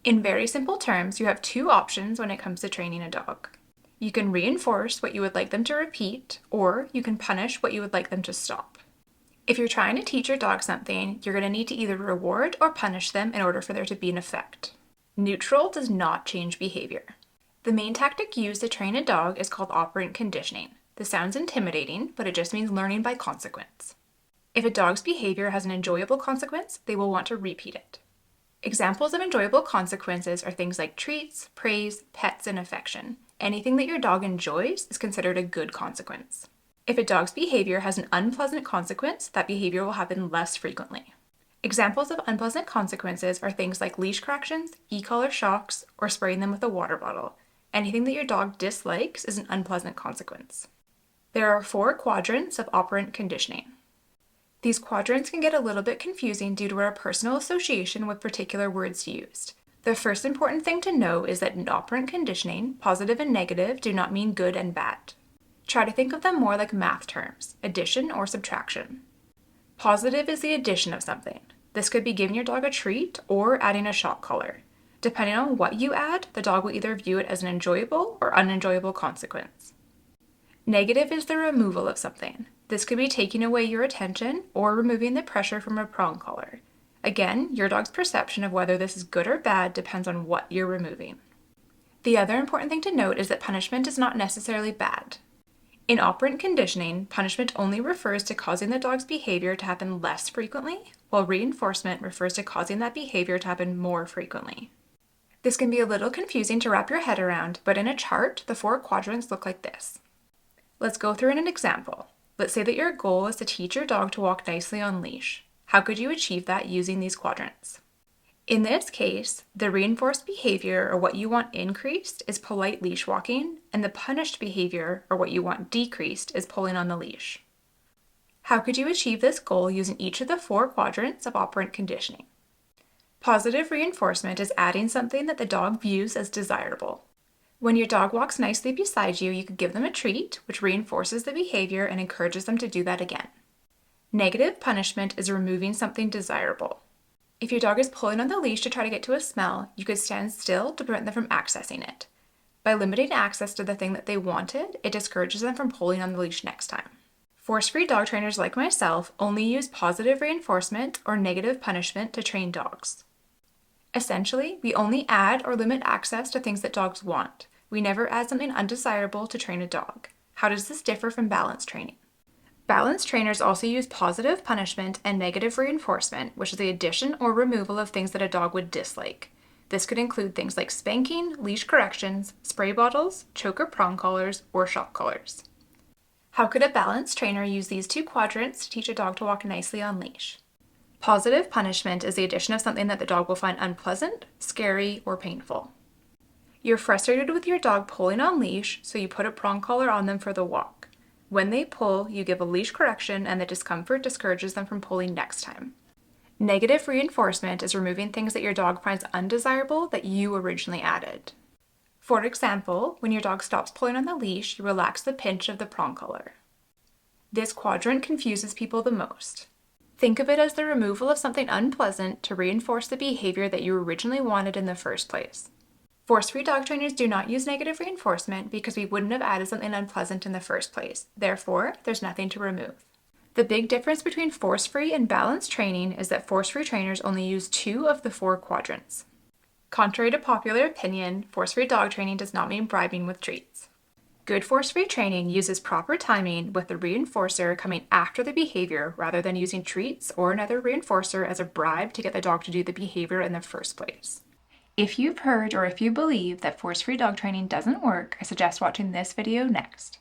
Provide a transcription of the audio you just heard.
In very simple terms, you have two options when it comes to training a dog. You can reinforce what you would like them to repeat, or you can punish what you would like them to stop. If you're trying to teach your dog something, you're going to need to either reward or punish them in order for there to be an effect. Neutral does not change behavior. The main tactic used to train a dog is called operant conditioning. This sounds intimidating, but it just means learning by consequence. If a dog's behavior has an enjoyable consequence, they will want to repeat it. Examples of enjoyable consequences are things like treats, praise, pets, and affection. Anything that your dog enjoys is considered a good consequence. If a dog's behavior has an unpleasant consequence, that behavior will happen less frequently. Examples of unpleasant consequences are things like leash corrections, e-collar shocks, or spraying them with a water bottle. Anything that your dog dislikes is an unpleasant consequence. There are 4 quadrants of operant conditioning. These quadrants can get a little bit confusing due to our personal association with particular words used. The first important thing to know is that in operant conditioning, positive and negative do not mean good and bad. Try to think of them more like math terms, addition or subtraction. Positive is the addition of something. This could be giving your dog a treat or adding a shock collar. Depending on what you add, the dog will either view it as an enjoyable or unenjoyable consequence. Negative is the removal of something. This could be taking away your attention or removing the pressure from a prong collar. Again, your dog's perception of whether this is good or bad depends on what you're removing. The other important thing to note is that punishment is not necessarily bad. In operant conditioning, punishment only refers to causing the dog's behavior to happen less frequently, while reinforcement refers to causing that behavior to happen more frequently. This can be a little confusing to wrap your head around, but in a chart, the 4 quadrants look like this. Let's go through an example. Let's say that your goal is to teach your dog to walk nicely on leash. How could you achieve that using these quadrants? In this case, the reinforced behavior, or what you want increased, is polite leash walking, and the punished behavior, or what you want decreased, is pulling on the leash. How could you achieve this goal using each of the 4 quadrants of operant conditioning? Positive reinforcement is adding something that the dog views as desirable. When your dog walks nicely beside you, you could give them a treat, which reinforces the behavior and encourages them to do that again. Negative punishment is removing something desirable. If your dog is pulling on the leash to try to get to a smell, you could stand still to prevent them from accessing it. By limiting access to the thing that they wanted, it discourages them from pulling on the leash next time. Force-free dog trainers like myself only use positive reinforcement or negative punishment to train dogs. Essentially, we only add or limit access to things that dogs want. We never add something undesirable to train a dog. How does this differ from balance training? Balance trainers also use positive punishment and negative reinforcement, which is the addition or removal of things that a dog would dislike. This could include things like spanking, leash corrections, spray bottles, choke or prong collars, or shock collars. How could a balance trainer use these 2 quadrants to teach a dog to walk nicely on leash? Positive punishment is the addition of something that the dog will find unpleasant, scary, or painful. You're frustrated with your dog pulling on leash, so you put a prong collar on them for the walk. When they pull, you give a leash correction, and the discomfort discourages them from pulling next time. Negative reinforcement is removing things that your dog finds undesirable that you originally added. For example, when your dog stops pulling on the leash, you relax the pinch of the prong collar. This quadrant confuses people the most. Think of it as the removal of something unpleasant to reinforce the behavior that you originally wanted in the first place. Force-free dog trainers do not use negative reinforcement because we wouldn't have added something unpleasant in the first place. Therefore, there's nothing to remove. The big difference between force-free and balanced training is that force-free trainers only use 2 of the 4 quadrants. Contrary to popular opinion, force-free dog training does not mean bribing with treats. Good force-free training uses proper timing with the reinforcer coming after the behavior rather than using treats or another reinforcer as a bribe to get the dog to do the behavior in the first place. If you've heard or if you believe that force-free dog training doesn't work, I suggest watching this video next.